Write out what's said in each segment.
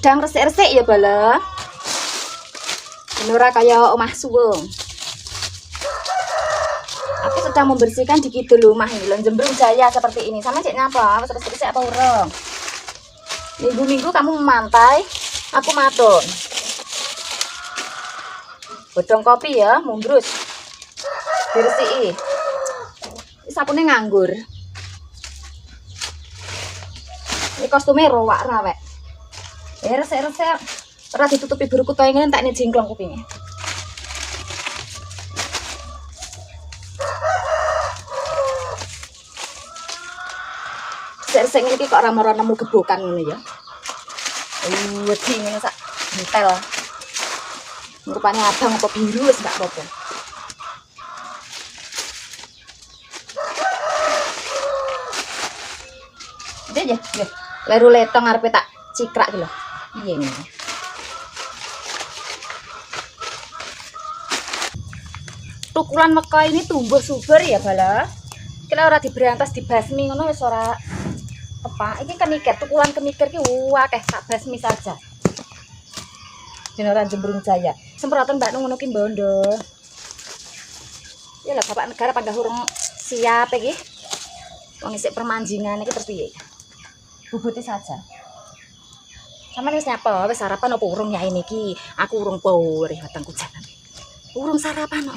sedang resik-resik ya bala. Ora kaya omah suwung. Aku sedang membersihkan di kidul rumah ini, Jembrung Jaya seperti ini. Sama cek ngapa? Resik-resik apa urung? Minggu-minggu kamu memantai, aku maton. Bodong kopi ya, mumbrus. Diresiki. Sapune nganggur. Ini kostumnya rowak rawek. Resik-resik. Ora ditutupi burukut kaya ngene tak ini jingklong kupingnya. Sing iki kok ora mara nemu gebokan ngono ya. Wedi ngene sak entel. Rupane abang apa biru wis gak apa-apa. Dia ya. Leru letong arepe tak cikrak iki lho. Piye ngene. Tukulan meka ini tumbuh subur ya bala. Kira ora diberantas dibasmi ngono wis ora apa iki kemikir tukulan kemikir ki akeh tak basmi saja. Dinoran Jembrung Jaya. Semprotan Mbak ngono ki bondo. Ya lah Bapak Negara panggah urung siap iki. Wong isik permanjingan iki terus piye? Bubuti saja. Sampeyan wis nyapa? Wis sarapan apa urung ya ini ki? Aku urung power watangku jalan. Urung sarapan kok.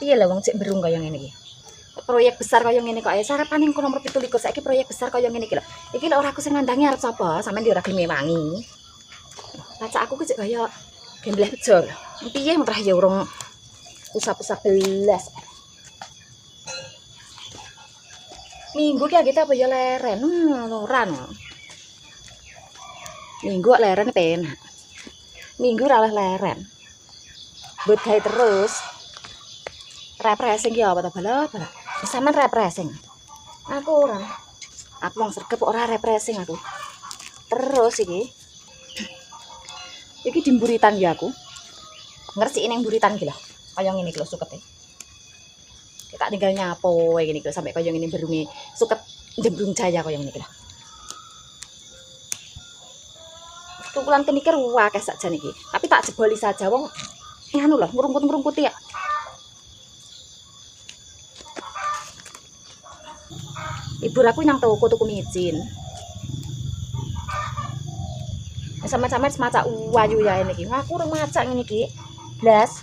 Piye lah wong cek berung kaya ngene iki. Proyek besar kaya ngene kok sarapan ning nomor 17 saiki proyek besar kaya ngene iki lho. Iki lho ora aku sing ngandangi arep sapa? Sampeyan ora gelem wangi. Baca aku ki cek kaya gembleh bejo lho. Piye mentrah ya urung usap-usap belas. Minggu ki agete apa ya leren. Ora no. Minggu leren penak. Minggu ora leren. Buat gawe terus. Repressing ya apa ta bala? Sampeyan repressing. Aku ora. Aku wong sregep ora repressing aku. Terus iki. Iki dimburitan ya aku. Ngresiki ning buritan iki lho. Kaya ngene iki lho sukete. Tak tinggal nyapo ngene iki lho sampai kaya ngene berunge suket Jembrung Jaya kaya ngene iki lho. Tukulan kenikir akeh sakjane iki. Tapi tak jeboli saja wong nganu lho ngrungkut-ngrungkuti ya. Ibu aku nang toko tuku micin. Sama-sama maca wayu ya ini iki. Aku urung maca ngene iki. Blas.